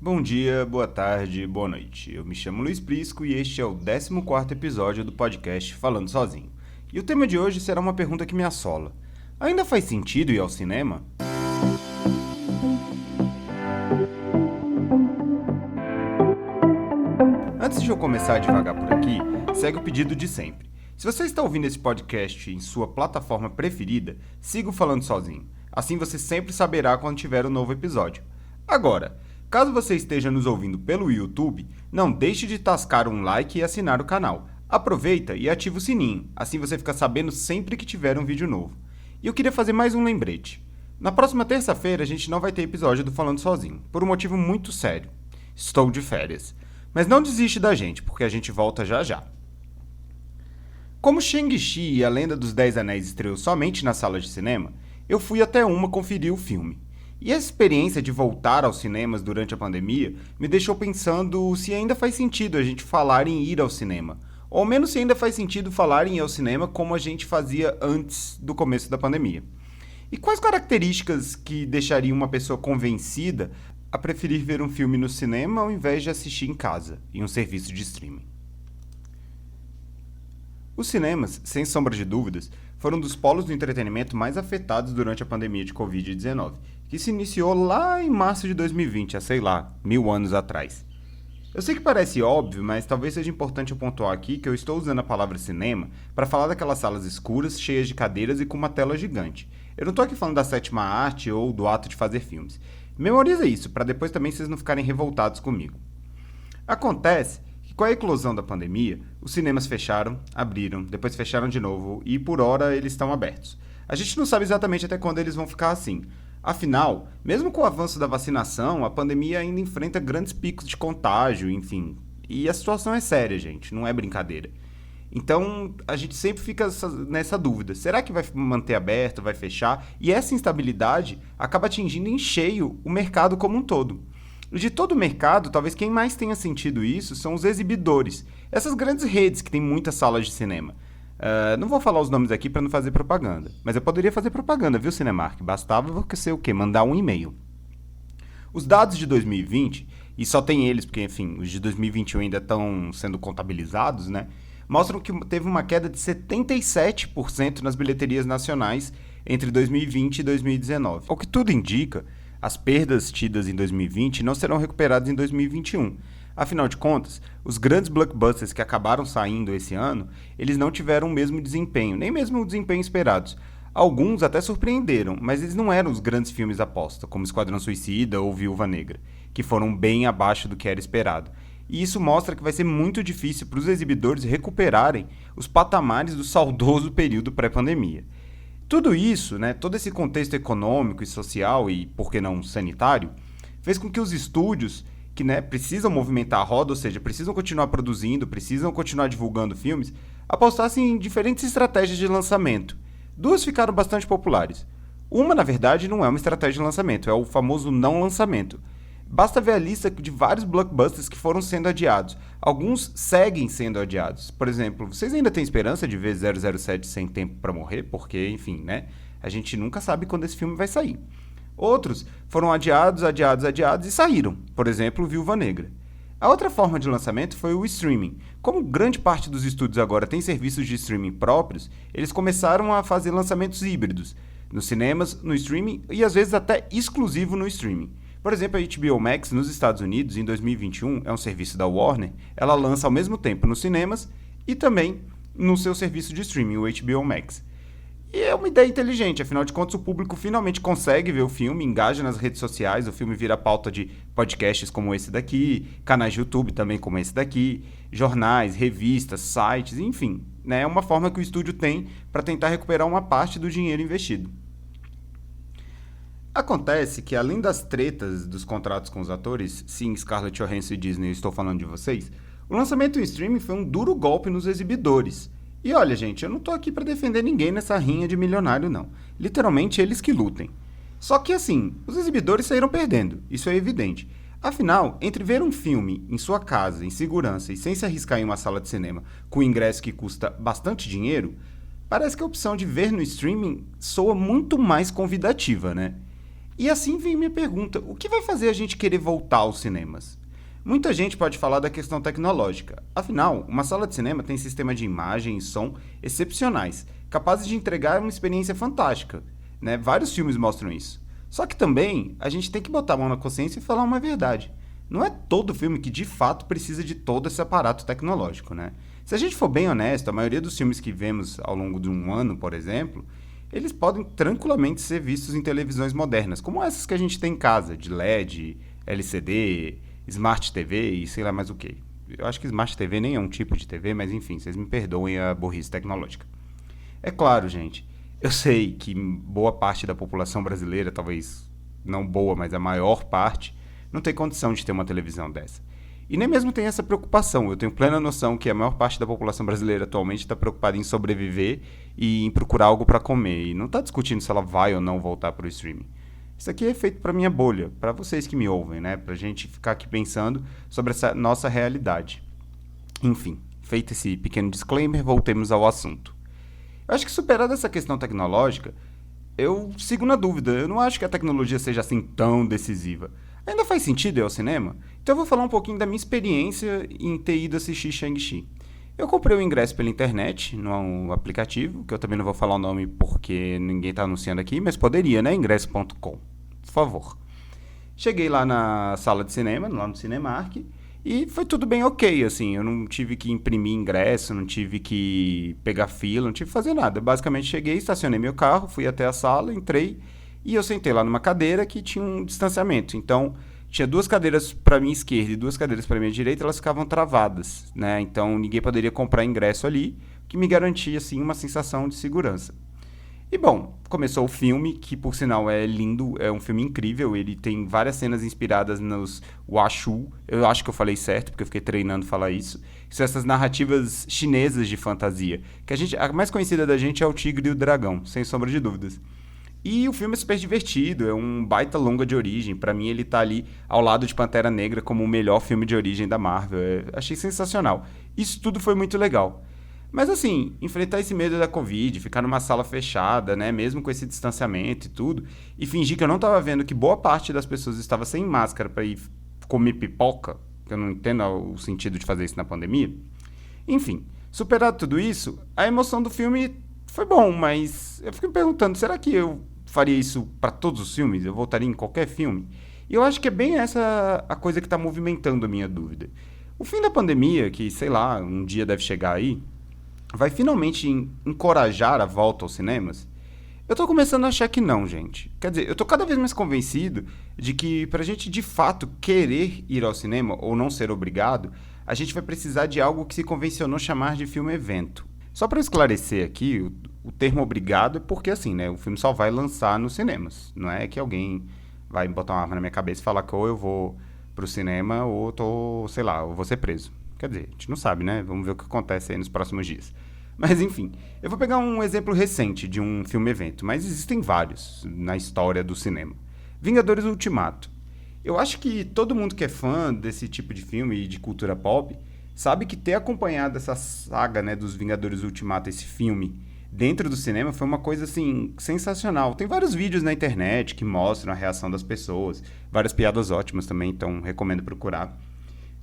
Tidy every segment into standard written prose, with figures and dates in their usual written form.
Bom dia, boa tarde, boa noite. Eu me chamo Luiz Prisco e este é o 14º episódio do podcast Falando Sozinho. E o tema de hoje será uma pergunta que me assola. Ainda faz sentido ir ao cinema? Antes de eu começar a devagar por aqui, segue o pedido de sempre. Se você está ouvindo esse podcast em sua plataforma preferida, siga o Falando Sozinho. Assim você sempre saberá quando tiver um novo episódio. Agora, caso você esteja nos ouvindo pelo YouTube, não deixe de tascar um like e assinar o canal. Aproveita e ativa o sininho, assim você fica sabendo sempre que tiver um vídeo novo. E eu queria fazer mais um lembrete. Na próxima terça-feira a gente não vai ter episódio do Falando Sozinho, por um motivo muito sério. Estou de férias. Mas não desiste da gente, porque a gente volta já já. Como Shang-Chi e a Lenda dos Dez Anéis estreou somente nas salas de cinema, eu fui até uma conferir o filme. E a experiência de voltar aos cinemas durante a pandemia me deixou pensando se ainda faz sentido a gente falar em ir ao cinema, ou ao menos se ainda faz sentido falar em ir ao cinema como a gente fazia antes do começo da pandemia. E quais características que deixariam uma pessoa convencida a preferir ver um filme no cinema ao invés de assistir em casa, em um serviço de streaming? Os cinemas, sem sombra de dúvidas, foram um dos polos do entretenimento mais afetados durante a pandemia de Covid-19, que se iniciou lá em março de 2020, há sei lá, 1000 anos atrás. Eu sei que parece óbvio, mas talvez seja importante eu pontuar aqui que eu estou usando a palavra cinema para falar daquelas salas escuras, cheias de cadeiras e com uma tela gigante. Eu não estou aqui falando da sétima arte ou do ato de fazer filmes. Memoriza isso, para depois também vocês não ficarem revoltados comigo. Acontece que com a eclosão da pandemia, os cinemas fecharam, abriram, depois fecharam de novo e por hora eles estão abertos. A gente não sabe exatamente até quando eles vão ficar assim. Afinal, mesmo com o avanço da vacinação, a pandemia ainda enfrenta grandes picos de contágio, enfim. E a situação é séria, gente, não é brincadeira. Então, a gente sempre fica nessa dúvida. Será que vai manter aberto, vai fechar? E essa instabilidade acaba atingindo em cheio o mercado como um todo. E de todo o mercado, talvez quem mais tenha sentido isso são os exibidores. Essas grandes redes que têm muitas salas de cinema. Não vou falar os nomes aqui para não fazer propaganda, mas eu poderia fazer propaganda, viu, Cinemark? Bastava você o quê? Mandar um e-mail. Os dados de 2020, e só tem eles, porque, enfim, os de 2021 ainda estão sendo contabilizados, né? Mostram que teve uma queda de 77% nas bilheterias nacionais entre 2020 e 2019. O que tudo indica, as perdas tidas em 2020 não serão recuperadas em 2021. Afinal de contas, os grandes blockbusters que acabaram saindo esse ano, eles não tiveram o mesmo desempenho, nem mesmo o desempenho esperados. Alguns até surpreenderam, mas eles não eram os grandes filmes aposta, como Esquadrão Suicida ou Viúva Negra, que foram bem abaixo do que era esperado. E isso mostra que vai ser muito difícil para os exibidores recuperarem os patamares do saudoso período pré-pandemia. Tudo isso, todo esse contexto econômico e social e, por que não, sanitário, fez com que os estúdios que precisam movimentar a roda, ou seja, precisam continuar produzindo, precisam continuar divulgando filmes, apostassem em diferentes estratégias de lançamento. Duas ficaram bastante populares. Uma, na verdade, não é uma estratégia de lançamento, é o famoso não lançamento. Basta ver a lista de vários blockbusters que foram sendo adiados. Alguns seguem sendo adiados. Por exemplo, vocês ainda têm esperança de ver 007 Sem Tempo para Morrer? Porque, enfim, a gente nunca sabe quando esse filme vai sair. Outros foram adiados e saíram. Por exemplo, Viúva Negra. A outra forma de lançamento foi o streaming. Como grande parte dos estúdios agora tem serviços de streaming próprios, eles começaram a fazer lançamentos híbridos. Nos cinemas, no streaming e às vezes até exclusivo no streaming. Por exemplo, a HBO Max nos Estados Unidos, em 2021, é um serviço da Warner, ela lança ao mesmo tempo nos cinemas e também no seu serviço de streaming, o HBO Max. E é uma ideia inteligente, afinal de contas o público finalmente consegue ver o filme, engaja nas redes sociais, o filme vira pauta de podcasts como esse daqui, canais de YouTube também como esse daqui, jornais, revistas, sites, enfim. É uma forma que o estúdio tem para tentar recuperar uma parte do dinheiro investido. Acontece que, além das tretas dos contratos com os atores, sim, Scarlett Johansson e Disney, eu estou falando de vocês, o lançamento em streaming foi um duro golpe nos exibidores. E olha, gente, eu não tô aqui para defender ninguém nessa rinha de milionário, não. Literalmente, eles que lutem. Só que, assim, os exibidores saíram perdendo, isso é evidente. Afinal, entre ver um filme em sua casa, em segurança e sem se arriscar em uma sala de cinema, com um ingresso que custa bastante dinheiro, parece que a opção de ver no streaming soa muito mais convidativa, né? E assim vem minha pergunta: o que vai fazer a gente querer voltar aos cinemas? Muita gente pode falar da questão tecnológica. Afinal, uma sala de cinema tem sistema de imagem e som excepcionais, capazes de entregar uma experiência fantástica. Né? Vários filmes mostram isso. Só que também a gente tem que botar a mão na consciência e falar uma verdade. Não é todo filme que de fato precisa de todo esse aparato tecnológico, né? Se a gente for bem honesto, a maioria dos filmes que vemos ao longo de um ano, por exemplo, eles podem tranquilamente ser vistos em televisões modernas, como essas que a gente tem em casa, de LED, LCD, Smart TV e sei lá mais o que. Eu acho que Smart TV nem é um tipo de TV, mas enfim, vocês me perdoem a burrice tecnológica. É claro, gente, eu sei que boa parte da população brasileira, talvez não boa, mas a maior parte, não tem condição de ter uma televisão dessa. E nem mesmo tem essa preocupação. Eu tenho plena noção que a maior parte da população brasileira atualmente está preocupada em sobreviver e em procurar algo para comer. E não está discutindo se ela vai ou não voltar para o streaming. Isso aqui é feito para minha bolha, para vocês que me ouvem, né? Para a gente ficar aqui pensando sobre essa nossa realidade. Enfim, feito esse pequeno disclaimer, voltemos ao assunto. Eu acho que superada essa questão tecnológica, eu sigo na dúvida. Eu não acho que a tecnologia seja assim tão decisiva. Ainda faz sentido ir ao cinema? Então eu vou falar um pouquinho da minha experiência em ter ido assistir Shang-Chi. Eu comprei o ingresso pela internet, no aplicativo, que eu também não vou falar o nome porque ninguém está anunciando aqui, mas poderia, né? Ingresso.com. Por favor. Cheguei lá na sala de cinema, lá no Cinemark, e foi tudo bem ok, assim. Eu não tive que imprimir ingresso, não tive que pegar fila, não tive que fazer nada. Basicamente cheguei, estacionei meu carro, fui até a sala, entrei e eu sentei lá numa cadeira que tinha um distanciamento. Então, tinha duas cadeiras para minha esquerda e duas cadeiras para minha direita, elas ficavam travadas, né? Então, ninguém poderia comprar ingresso ali, o que me garantia, assim, uma sensação de segurança. E bom, começou o filme, que por sinal é lindo, é um filme incrível, ele tem várias cenas inspiradas nos Washu, eu acho que eu falei certo, porque eu fiquei treinando falar isso, que são essas narrativas chinesas de fantasia, que a mais conhecida da gente é o Tigre e o Dragão, sem sombra de dúvidas. E o filme é super divertido, é um baita longa de origem, pra mim ele tá ali ao lado de Pantera Negra como o melhor filme de origem da Marvel, achei sensacional. Isso tudo foi muito legal. Mas assim, enfrentar esse medo da Covid, ficar numa sala fechada, né, mesmo com esse distanciamento e tudo, e fingir que eu não tava vendo que boa parte das pessoas estava sem máscara pra ir comer pipoca, que eu não entendo o sentido de fazer isso na pandemia. Enfim, superado tudo isso, a emoção do filme foi bom, mas eu fico me perguntando, será que eu faria isso pra todos os filmes? Eu voltaria em qualquer filme? E eu acho que é bem essa a coisa que tá movimentando a minha dúvida. O fim da pandemia, que sei lá, um dia deve chegar aí, vai finalmente encorajar a volta aos cinemas? Eu tô começando a achar que não, gente. Quer dizer, eu tô cada vez mais convencido de que pra gente de fato querer ir ao cinema ou não ser obrigado, a gente vai precisar de algo que se convencionou chamar de filme-evento. Só pra esclarecer aqui, o termo obrigado é porque assim, né, o filme só vai lançar nos cinemas. Não é que alguém vai botar uma arma na minha cabeça e falar que ou eu vou pro cinema ou eu tô, sei lá, ou vou ser preso. Quer dizer, a gente não sabe, né? Vamos ver o que acontece aí nos próximos dias. Mas enfim, eu vou pegar um exemplo recente de um filme-evento, mas existem vários na história do cinema. Vingadores Ultimato. Eu acho que todo mundo que é fã desse tipo de filme e de cultura pop sabe que ter acompanhado essa saga, né, dos Vingadores Ultimato, esse filme, dentro do cinema foi uma coisa assim sensacional. Tem vários vídeos na internet que mostram a reação das pessoas, várias piadas ótimas também, então recomendo procurar.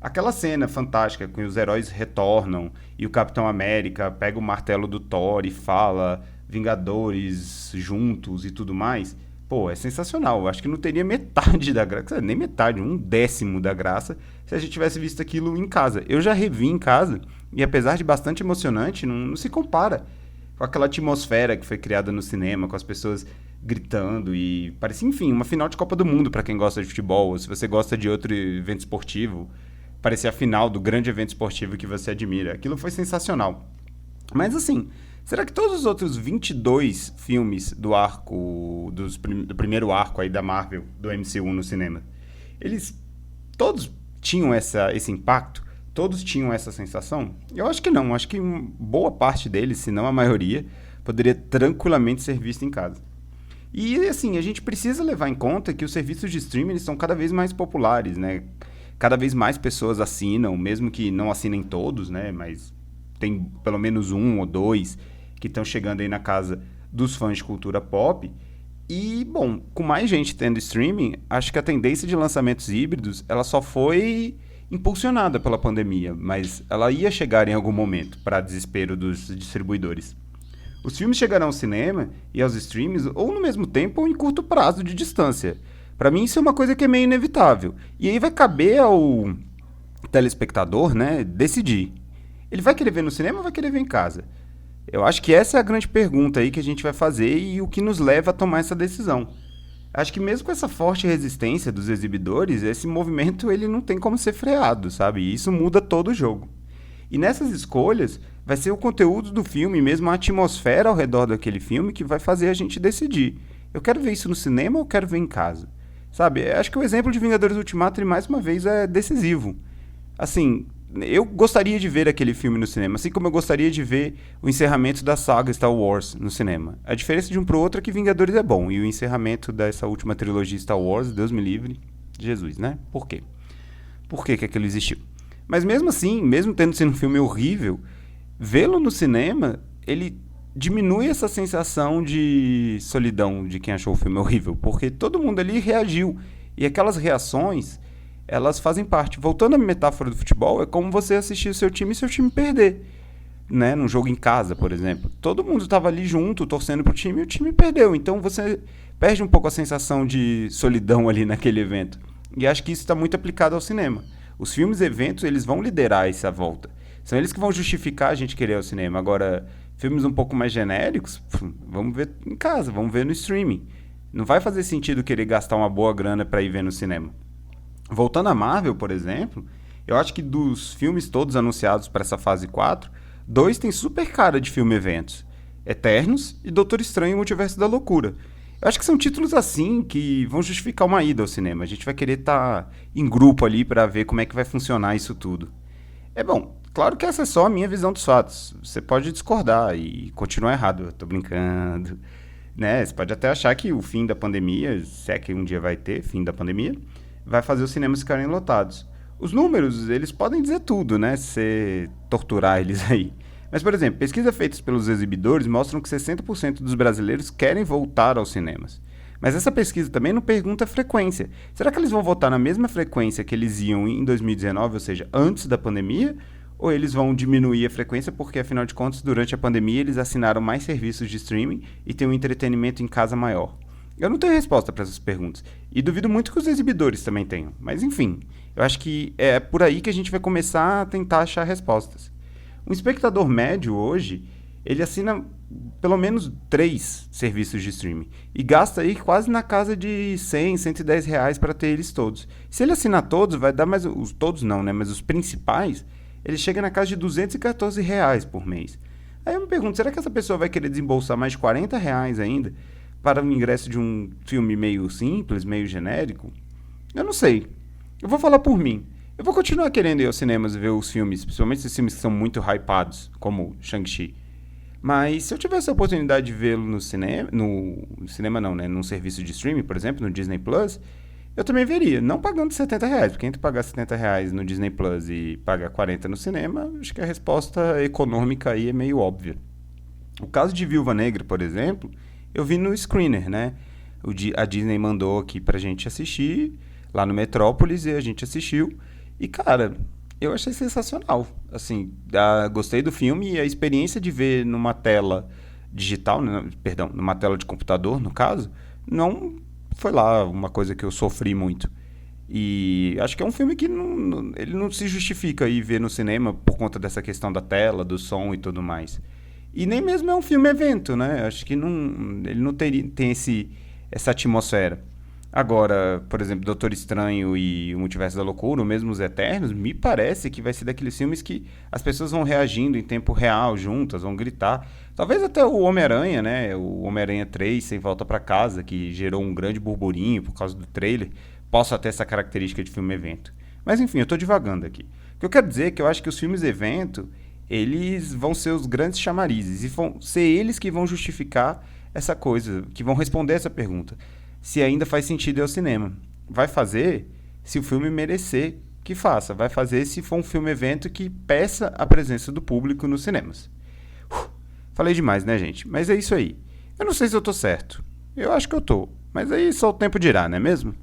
Aquela cena fantástica que os heróis retornam e o Capitão América pega o martelo do Thor e fala Vingadores juntos e tudo mais. Pô, é sensacional. Eu acho que não teria metade da graça, nem metade, um décimo da graça, se a gente tivesse visto aquilo em casa. Eu já revi em casa e apesar de bastante emocionante, não se compara com aquela atmosfera que foi criada no cinema, com as pessoas gritando e parecia, enfim, uma final de Copa do Mundo para quem gosta de futebol, ou se você gosta de outro evento esportivo, parecia a final do grande evento esportivo que você admira. Aquilo foi sensacional. Mas assim, será que todos os outros 22 filmes do arco, do primeiro arco aí da Marvel, do MCU no cinema, eles todos tinham esse impacto? Todos tinham essa sensação? Eu acho que não. Acho que boa parte deles, se não a maioria, poderia tranquilamente ser visto em casa. E assim, a gente precisa levar em conta que os serviços de streaming eles são cada vez mais populares, né? Cada vez mais pessoas assinam, mesmo que não assinem todos, né? Mas tem pelo menos um ou dois que estão chegando aí na casa dos fãs de cultura pop. E, bom, com mais gente tendo streaming, acho que a tendência de lançamentos híbridos, ela só foi impulsionada pela pandemia, mas ela ia chegar em algum momento, para desespero dos distribuidores. Os filmes chegarão ao cinema e aos streams ou no mesmo tempo ou em curto prazo de distância. Para mim isso é uma coisa que é meio inevitável. E aí vai caber ao telespectador, né, decidir. Ele vai querer ver no cinema ou vai querer ver em casa? Eu acho que essa é a grande pergunta aí que a gente vai fazer e o que nos leva a tomar essa decisão. Acho que mesmo com essa forte resistência dos exibidores, esse movimento ele não tem como ser freado, sabe? E isso muda todo o jogo. E nessas escolhas, vai ser o conteúdo do filme, mesmo a atmosfera ao redor daquele filme, que vai fazer a gente decidir. Eu quero ver isso no cinema ou eu quero ver em casa? Sabe, acho que o exemplo de Vingadores Ultimato, ele, mais uma vez, é decisivo. Assim, eu gostaria de ver aquele filme no cinema, assim como eu gostaria de ver o encerramento da saga Star Wars no cinema. A diferença de um pro outro é que Vingadores é bom, e o encerramento dessa última trilogia Star Wars, Deus me livre, Jesus, né? Por quê? Por que aquilo existiu? Mas mesmo assim, mesmo tendo sido um filme horrível, vê-lo no cinema, ele diminui essa sensação de solidão de quem achou o filme horrível, porque todo mundo ali reagiu. E aquelas reações, elas fazem parte. Voltando à metáfora do futebol, é como você assistir o seu time e seu time perder. Né? Num jogo em casa, por exemplo. Todo mundo estava ali junto, torcendo pro time, e o time perdeu. Então você perde um pouco a sensação de solidão ali naquele evento. E acho que isso está muito aplicado ao cinema. Os filmes e eventos, eles vão liderar essa volta. São eles que vão justificar a gente querer ir ao cinema. Agora, filmes um pouco mais genéricos, vamos ver em casa, vamos ver no streaming. Não vai fazer sentido querer gastar uma boa grana para ir ver no cinema. Voltando à Marvel, por exemplo, eu acho que dos filmes todos anunciados para essa fase 4, dois têm super cara de filme-eventos. Eternos e Doutor Estranho e o Multiverso da Loucura. Eu acho que são títulos assim que vão justificar uma ida ao cinema. A gente vai querer estar em grupo ali para ver como é que vai funcionar isso tudo. É bom, claro que essa é só a minha visão dos fatos. Você pode discordar e continuar errado. Eu tô brincando. Né? Você pode até achar que o fim da pandemia, se é que um dia vai ter fim da pandemia, vai fazer os cinemas ficarem lotados. Os números, eles podem dizer tudo, né? Se você torturar eles aí. Mas, por exemplo, pesquisas feitas pelos exibidores mostram que 60% dos brasileiros querem voltar aos cinemas. Mas essa pesquisa também não pergunta a frequência. Será que eles vão voltar na mesma frequência que eles iam em 2019, ou seja, antes da pandemia? Ou eles vão diminuir a frequência porque, afinal de contas, durante a pandemia eles assinaram mais serviços de streaming e têm um entretenimento em casa maior? Eu não tenho resposta para essas perguntas. E duvido muito que os exibidores também tenham. Mas, enfim, eu acho que é por aí que a gente vai começar a tentar achar respostas. Um espectador médio hoje, ele assina pelo menos 3 serviços de streaming e gasta aí quase na casa de 100, 110 reais para ter eles todos. Se ele assinar todos, vai dar mais... Os todos não, né? Mas os principais, ele chega na casa de 214 reais por mês. Aí eu me pergunto, será que essa pessoa vai querer desembolsar mais de 40 reais ainda para o ingresso de um filme meio simples, meio genérico? Eu não sei. Eu vou falar por mim. Eu vou continuar querendo ir aos cinemas ver os filmes, principalmente esses filmes que são muito hypados, como Shang-Chi. Mas se eu tivesse a oportunidade de vê-lo no cinema, no cinema não, né? Num serviço de streaming, por exemplo, no Disney Plus, eu também veria, não pagando 70 reais, porque entre pagar 70 reais no Disney Plus e pagar 40 no cinema, acho que a resposta econômica aí é meio óbvia. O caso de Viúva Negra, por exemplo, eu vi no Screener, né? A Disney mandou aqui pra gente assistir, lá no Metrópolis, e a gente assistiu. E, cara, eu achei sensacional. Assim, gostei do filme e a experiência de ver numa tela digital, né, perdão, numa tela de computador, no caso, não foi lá uma coisa que eu sofri muito. E acho que é um filme que ele não se justifica ir ver no cinema por conta dessa questão da tela, do som e tudo mais. E nem mesmo é um filme evento, né? Acho que ele não tem essa atmosfera. Agora, por exemplo, Doutor Estranho e o Multiverso da Loucura, ou mesmo Os Eternos, me parece que vai ser daqueles filmes que as pessoas vão reagindo em tempo real, juntas, vão gritar. Talvez até o Homem-Aranha, né? O Homem-Aranha 3, Sem Volta pra Casa, que gerou um grande burburinho por causa do trailer, possa ter essa característica de filme-evento. Mas enfim, eu tô divagando aqui. O que eu quero dizer é que eu acho que os filmes-evento, eles vão ser os grandes chamarizes, e vão ser eles que vão justificar essa coisa, que vão responder essa pergunta. Se ainda faz sentido ir ao cinema. Vai fazer se o filme merecer que faça. Vai fazer se for um filme-evento que peça a presença do público nos cinemas. Falei demais, né, gente? Mas é isso aí. Eu não sei se eu tô certo. Eu acho que eu tô, mas aí só o tempo dirá, não é mesmo?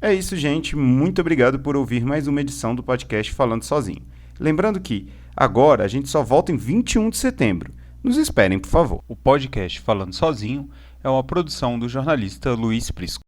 É isso, gente. Muito obrigado por ouvir mais uma edição do podcast Falando Sozinho. Lembrando que agora a gente só volta em 21 de setembro. Nos esperem, por favor. O podcast Falando Sozinho é uma produção do jornalista Luiz Prisco.